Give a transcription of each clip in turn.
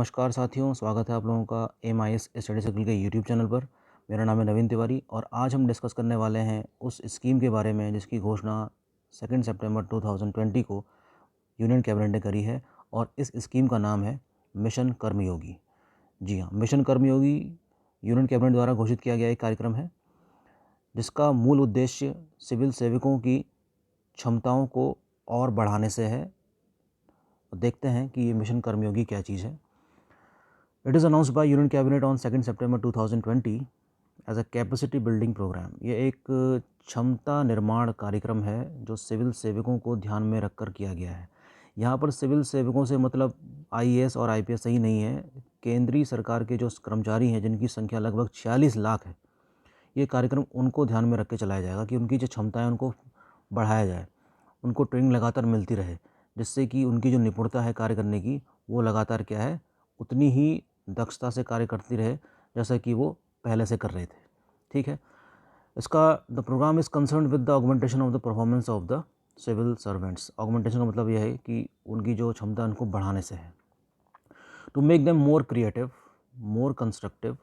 नमस्कार साथियों, स्वागत है आप लोगों का MIS स्टडी सर्कल के यूट्यूब चैनल पर। मेरा नाम है नवीन तिवारी और आज हम डिस्कस करने वाले हैं उस स्कीम के बारे में जिसकी घोषणा 2 सितंबर 2020 को यूनियन कैबिनेट ने करी है और इस स्कीम का नाम है मिशन कर्मयोगी। जी हाँ, मिशन कर्मयोगी यूनियन कैबिनेट द्वारा घोषित किया गया एक कार्यक्रम है जिसका मूल उद्देश्य सिविल सेवकों की क्षमताओं को और बढ़ाने से है। देखते हैं कि ये मिशन कर्मयोगी क्या चीज़ है। It is announced by Union Cabinet on 2 September 2020 as a capacity building program। ये एक क्षमता निर्माण कार्यक्रम है जो सिविल सेवकों को ध्यान में रखकर किया गया है। यहाँ पर सिविल सेवकों से मतलब IAS और IPS सही नहीं है, केंद्रीय सरकार के जो कर्मचारी हैं जिनकी संख्या लगभग 46 लाख है। ये कार्यक्रम उनको ध्यान में रख के चलाया जाएगा कि उनकी जो क्षमता है उनको बढ़ाया जाए, उनको ट्रेनिंग लगातार मिलती रहे, जिससे कि उनकी जो निपुणता है कार्य करने की वो लगातार क्या है उतनी ही दक्षता से कार्य करती रहे जैसा कि वो पहले से कर रहे थे। ठीक है, इसका the program is concern with the augmentation of the performance of the civil servants. Augmentation का मतलब यह है कि उनकी जो क्षमता उनको बढ़ाने से है। To make them more creative, more constructive,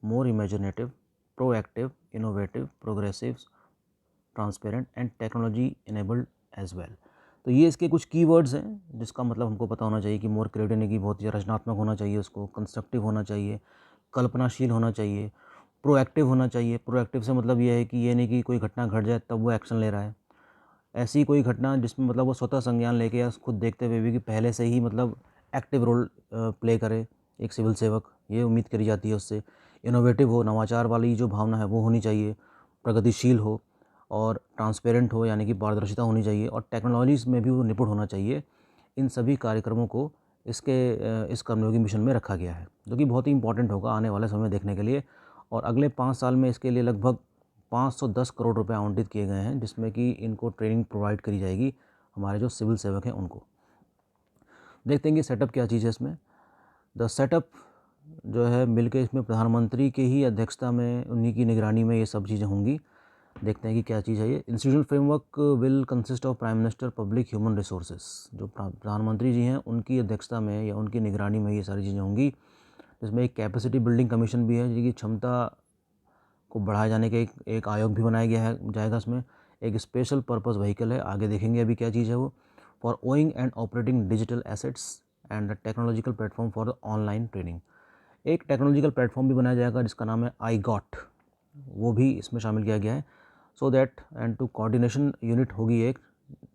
more imaginative, proactive, innovative, progressive, transparent and technology enabled as well. तो ये इसके कुछ कीवर्ड्स हैं जिसका मतलब हमको पता होना चाहिए कि मोर क्रिएटिव यानी कि बहुत ही रचनात्मक होना चाहिए, उसको कंस्ट्रक्टिव होना चाहिए, कल्पनाशील होना चाहिए, प्रोएक्टिव होना चाहिए। प्रोएक्टिव से मतलब ये है कि ये नहीं कि कोई घटना घट जाए तब वो एक्शन ले रहा है, ऐसी कोई घटना जिसमें मतलब वो स्वतः संज्ञान लेके या खुद देखते हुए भी कि पहले से ही मतलब एक्टिव रोल प्ले करे एक सिविल सेवक, ये उम्मीद करी जाती है उससे। इनोवेटिव हो, नवाचार वाली जो भावना है वो होनी चाहिए, प्रगतिशील हो और ट्रांसपेरेंट हो यानी कि पारदर्शिता होनी चाहिए और टेक्नोलॉजीज़ में भी वो निपुण होना चाहिए। इन सभी कार्यक्रमों को इस कर्मयोगी मिशन में रखा गया है जो कि बहुत ही इंपॉर्टेंट होगा आने वाले समय में देखने के लिए। और अगले 5 साल में इसके लिए लगभग 510 करोड़ रुपए आवंटित किए गए हैं जिसमें कि इनको ट्रेनिंग प्रोवाइड करी जाएगी हमारे जो सिविल सेवक हैं उनको। देखते हैं कि सेटअप क्या चीज़ है इसमें। द सेटअप जो है मिलकर इसमें प्रधानमंत्री के ही अध्यक्षता में उन्हीं की निगरानी में ये सब चीज़ें होंगी। देखते हैं कि क्या चीज़ है ये। Institutional framework will consist of prime minister public human resources. जो प्रधानमंत्री जी हैं उनकी अध्यक्षता में या उनकी निगरानी में ये सारी चीज़ें होंगी, जिसमें एक कैपेसिटी बिल्डिंग कमीशन भी है जिसकी क्षमता को बढ़ाए जाने के एक आयोग भी बनाया गया है जाएगा। इसमें एक स्पेशल पर्पस व्हीकल है, आगे देखेंगे अभी क्या चीज़ है वो, for owing and operating digital assets and the technological platform for the online training. एक टेक्नोलॉजिकल प्लेटफॉर्म भी बनाया जाएगा जिसका नाम है iGOT, वो भी इसमें शामिल किया गया है। So that end to coordination unit होगी एक,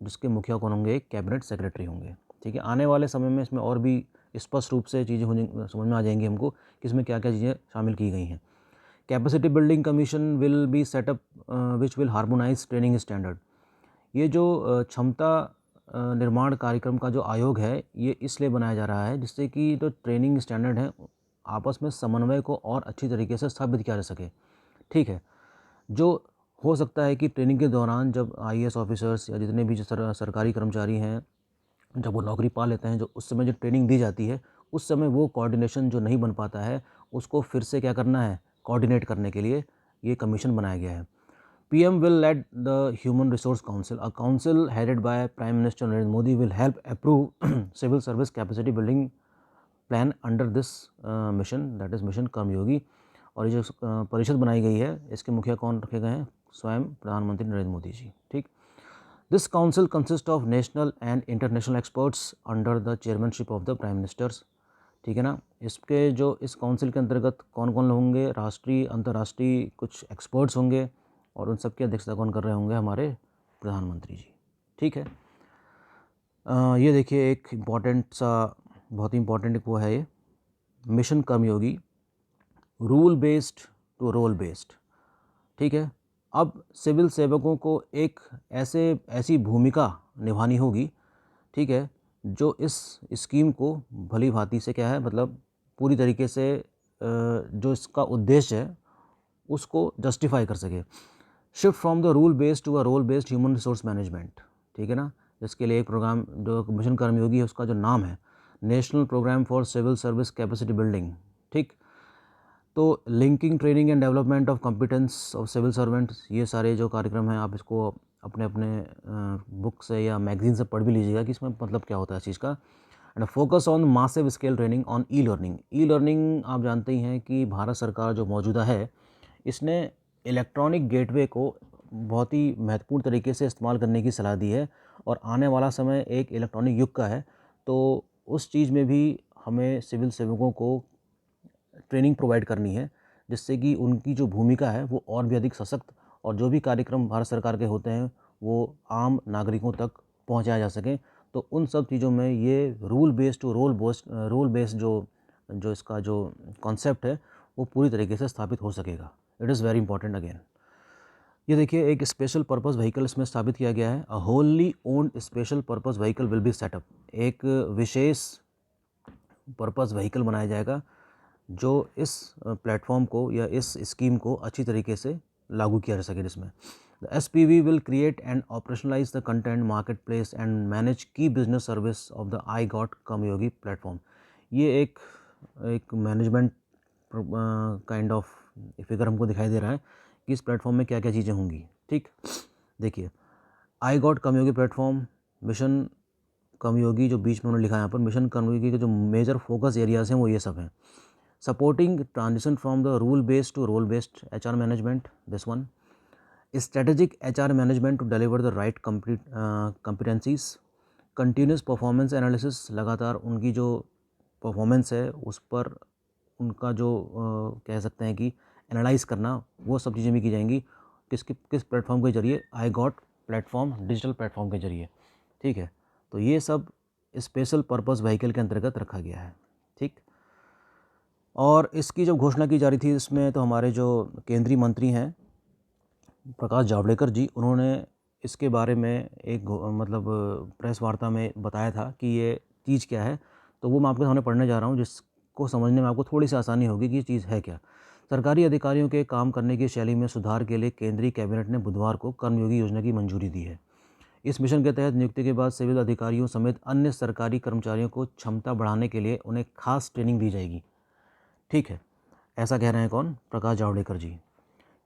जिसके मुखिया कौन होंगे, एक कैबिनेट सेक्रेटरी होंगे। ठीक है, आने वाले समय में इसमें और भी स्पष्ट रूप से चीज़ें समझ में आ जाएंगी हमको कि इसमें क्या क्या चीज़ें शामिल की गई हैं। Capacity building commission will be setup which will harmonise training standard. ये जो क्षमता निर्माण कार्यक्रम का जो आयोग है ये इसलिए बनाया जा रहा है जिससे कि जो ट्रेनिंग स्टैंडर्ड है आपस में समन्वय को और अच्छी तरीके से स्थापित किया जा सके। ठीक है, जो हो सकता है कि ट्रेनिंग के दौरान जब IAS ऑफिसर्स या जितने भी जो सरकारी कर्मचारी हैं जब वो नौकरी पा लेते हैं, जो उस समय जो ट्रेनिंग दी जाती है उस समय वो कोऑर्डिनेशन जो नहीं बन पाता है उसको फिर से क्या करना है, कोऑर्डिनेट करने के लिए ये कमीशन बनाया गया है। PM will lead the Human Resource Council. A council headed by Prime Minister Narendra Modi will help approve civil service capacity building plan under this mission, that is mission कर्मयोगी। और ये जो परिषद बनाई गई है इसके मुखिया कौन रखे गए हैं, स्वयं प्रधानमंत्री नरेंद्र मोदी जी। ठीक, this council consist of national and international experts under the chairmanship of the prime ministers. ठीक है ना, इसके जो इस काउंसिल के अंतर्गत कौन कौन होंगे, राष्ट्रीय अंतर्राष्ट्रीय कुछ एक्सपर्ट्स होंगे और उन सब की अध्यक्षता कौन कर रहे होंगे, हमारे प्रधानमंत्री जी। ठीक है, ये देखिए एक इम्पॉर्टेंट सा, बहुत ही इम्पॉर्टेंट वो है ये mission Karmayogi, rule based to role based. ठीक है, अब सिविल सेवकों को एक ऐसी भूमिका निभानी होगी, ठीक है, जो इस स्कीम को भली भांति से क्या है मतलब पूरी तरीके से जो इसका उद्देश्य है उसको जस्टिफाई कर सके। Shift from the rule based to a role based human resource management. ठीक है ना, जिसके लिए एक प्रोग्राम जो मिशन कर्मयोगी है उसका जो नाम है national program for civil service capacity building. ठीक, तो linking training and development of competence of civil servants, ये सारे जो कार्यक्रम हैं आप इसको अपने अपने बुक से या मैगजीन से पढ़ भी लीजिएगा कि इसमें मतलब क्या होता है इस चीज़ का। And focus on massive scale training on e learning. E learning आप जानते ही हैं कि भारत सरकार जो मौजूदा है, इसने इलेक्ट्रॉनिक गेटवे को बहुत ही महत्वपूर्ण तरीके से इस्तेमाल करने की सलाह दी है और आने वाला समय एक इलेक्ट्रॉनिक युग का है। तो उस चीज़ में भी हमें सिविल सेवकों को ट्रेनिंग प्रोवाइड करनी है, जिससे कि उनकी जो भूमिका है वो और भी अधिक सशक्त, और जो भी कार्यक्रम भारत सरकार के होते हैं वो आम नागरिकों तक पहुंचाया जा सके। तो उन सब चीज़ों में ये रूल बेस्ड जो इसका जो कॉन्सेप्ट है वो पूरी तरीके से स्थापित हो सकेगा। It is very important again. ये देखिए, एक स्पेशल पर्पस व्हीकल इसमें स्थापित किया गया है। A wholly owned special purpose vehicle will be set up. एक विशेष पर्पस व्हीकल बनाया जाएगा जो इस प्लेटफॉर्म को या इस स्कीम को अच्छी तरीके से लागू किया जा सके, जिसमें the SPV will create and operationalise the content market place and manage key business service of the iGOT Karmayogi platform. ये एक मैनेजमेंट काइंड ऑफ फिगर हमको दिखाई दे रहा है कि इस प्लेटफॉर्म में क्या क्या चीज़ें होंगी। ठीक, देखिए, iGOT Karmayogi platform, mission Karmayogi जो बीच में उन्होंने लिखा है यहाँ पर, मिशन कर्मयोगी के जो मेजर फोकस एरियाज हैं वो ये सब हैं। Supporting transition from the rule based to role based HR management, this one. Strategic HR management to deliver the right competencies. Continuous performance analysis, लगातार उनकी जो परफॉर्मेंस है उस पर उनका जो कह सकते हैं कि एनालाइज करना, वो सब चीज़ें भी की जाएंगी। किस प्लेटफॉर्म के जरिए? I got platform, digital platform के जरिए। ठीक है, तो ये सब स्पेशल पर्पस व्हीकल के अंतर्गत रखा गया है। ठीक, और इसकी जब घोषणा की जा रही थी इसमें, तो हमारे जो केंद्रीय मंत्री हैं प्रकाश जावड़ेकर जी, उन्होंने इसके बारे में एक मतलब प्रेस वार्ता में बताया था कि ये चीज़ क्या है। तो वो मैं आपके सामने पढ़ने जा रहा हूँ, जिसको समझने में आपको थोड़ी सी आसानी होगी कि ये चीज़ है क्या। सरकारी अधिकारियों के काम करने की शैली में सुधार के लिए केंद्रीय कैबिनेट ने बुधवार को कर्मयोगी योजना की मंजूरी दी है। इस मिशन के तहत नियुक्ति के बाद सिविल अधिकारियों समेत अन्य सरकारी कर्मचारियों को क्षमता बढ़ाने के लिए उन्हें खास ट्रेनिंग दी जाएगी। ठीक है, ऐसा कह रहे हैं कौन? प्रकाश जावड़ेकर जी।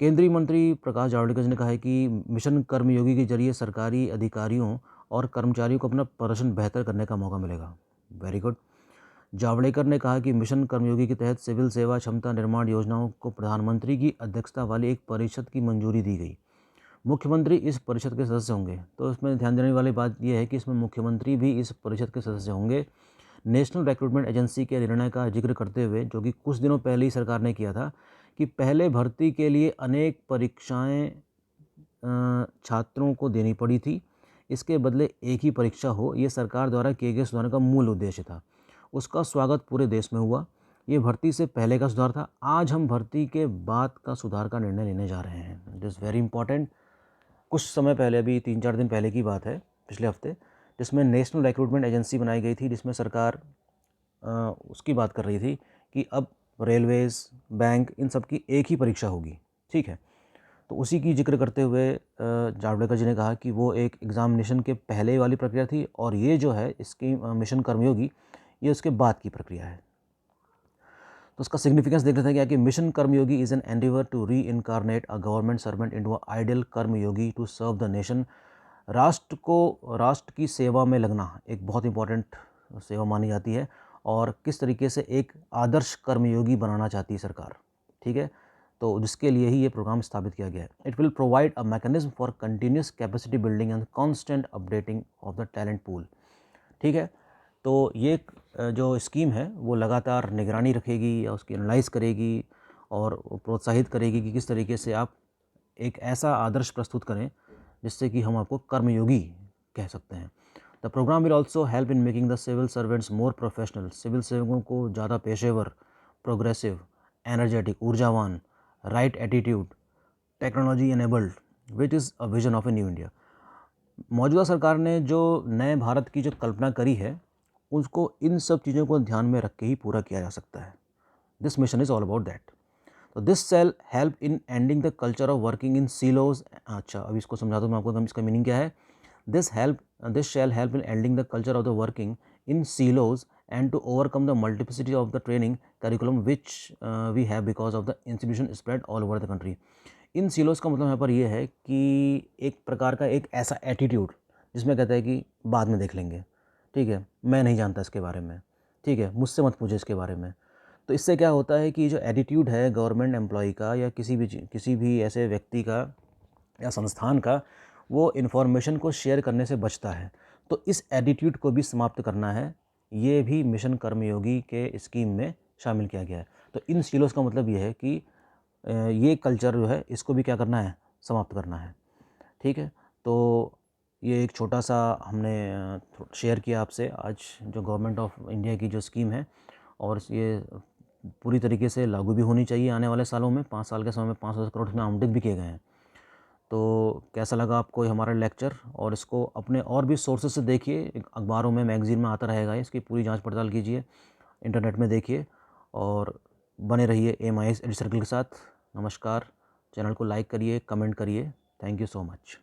केंद्रीय मंत्री प्रकाश जावड़ेकर जी ने कहा है कि मिशन कर्मयोगी के जरिए सरकारी अधिकारियों और कर्मचारियों को अपना प्रदर्शन बेहतर करने का मौका मिलेगा। Very good. जावड़ेकर ने कहा कि मिशन कर्मयोगी के तहत सिविल सेवा क्षमता निर्माण योजनाओं को प्रधानमंत्री की अध्यक्षता वाली एक परिषद की मंजूरी दी गई। मुख्यमंत्री इस परिषद के सदस्य होंगे। तो इसमें ध्यान देने वाली बात यह है कि इसमें मुख्यमंत्री भी इस परिषद के सदस्य होंगे। नेशनल रिक्रूटमेंट एजेंसी के निर्णय का जिक्र करते हुए, जो कि कुछ दिनों पहले ही सरकार ने किया था, कि पहले भर्ती के लिए अनेक परीक्षाएं छात्रों को देनी पड़ी थी, इसके बदले एक ही परीक्षा हो, ये सरकार द्वारा किए गए सुधार का मूल उद्देश्य था। उसका स्वागत पूरे देश में हुआ। ये भर्ती से पहले का सुधार था। आज हम भर्ती के बाद का सुधार का निर्णय लेने जा रहे हैं। It is very important. कुछ समय पहले, अभी 3-4 दिन पहले की बात है, पिछले हफ्ते, जिसमें नेशनल रिक्रूटमेंट एजेंसी बनाई गई थी, जिसमें सरकार उसकी बात कर रही थी कि अब रेलवेज़, बैंक, इन सब की एक ही परीक्षा होगी। ठीक है, तो उसी की जिक्र करते हुए जावड़ेकर जी ने कहा कि वो एक एग्ज़ामिनेशन के पहले वाली प्रक्रिया थी और ये जो है इसकी मिशन कर्मयोगी, ये उसके बाद की प्रक्रिया है। तो उसका सिग्निफिकेंस देख लेते हैं क्या कि mission Karmayogi is an endeavour to reincarnate a government servant into a ideal karmayogi to serve the nation. राष्ट्र की सेवा में लगना एक बहुत इंपॉर्टेंट सेवा मानी जाती है, और किस तरीके से एक आदर्श कर्मयोगी बनाना चाहती है सरकार। ठीक है, तो जिसके लिए ही ये प्रोग्राम स्थापित किया गया है। It will provide a mechanism for continuous capacity building and constant updating of the talent pool. ठीक है, तो ये जो स्कीम है वो लगातार निगरानी रखेगी या उसकी एनालाइज करेगी और प्रोत्साहित करेगी कि किस तरीके से आप एक ऐसा आदर्श प्रस्तुत करें जिससे कि हम आपको कर्मयोगी कह सकते हैं। The program will also help in making the civil servants more professional. सिविल सेवकों को ज़्यादा पेशेवर, प्रोग्रेसिव, एनर्जेटिक, ऊर्जावान, right attitude, technology enabled, which is a vision of a new India. मौजूदा सरकार ने जो नए भारत की जो कल्पना करी है, उसको इन सब चीज़ों को ध्यान में रख के ही पूरा किया जा सकता है। This mission is all about that. तो this shall help in ending the culture of working in silos. अच्छा, अभी इसको समझा दूँ मैं आपको, इसका मीनिंग क्या है। This shall help in ending the culture of the working in silos and to overcome the multiplicity of the training curriculum which we have because of the institution spread all over the country. In silos का मतलब यहाँ पर यह है कि एक प्रकार का एक ऐसा एटीट्यूड जिसमें कहता है कि बाद में देख लेंगे, ठीक है, मैं नहीं जानता इसके बारे में, ठीक है, मुझसे मत पूछो इसके बारे में। तो इससे क्या होता है कि जो एटीट्यूड है गवर्नमेंट एम्प्लॉय का या किसी भी ऐसे व्यक्ति का या संस्थान का, वो इन्फॉर्मेशन को शेयर करने से बचता है। तो इस एटीट्यूड को भी समाप्त करना है, ये भी मिशन कर्मयोगी के स्कीम में शामिल किया गया है। तो इन सीलोस का मतलब ये है कि ये कल्चर जो है इसको भी क्या करना है, समाप्त करना है, ठीक है। तो ये एक छोटा सा हमने शेयर किया आपसे आज, जो गवर्नमेंट ऑफ इंडिया की जो स्कीम है, और ये पूरी तरीके से लागू भी होनी चाहिए आने वाले सालों में। 5 साल के समय में 500 करोड़ इसमें आवंटित भी किए गए हैं। तो कैसा लगा आपको ये हमारा लेक्चर, और इसको अपने और भी सोर्सेज से देखिए, अखबारों में, मैगज़ीन में आता रहेगा, इसकी पूरी जांच पड़ताल कीजिए, इंटरनेट में देखिए, और बने रहिए MIS एडी सर्कल के साथ। नमस्कार। चैनल को लाइक करिए, कमेंट करिए। Thank you so much.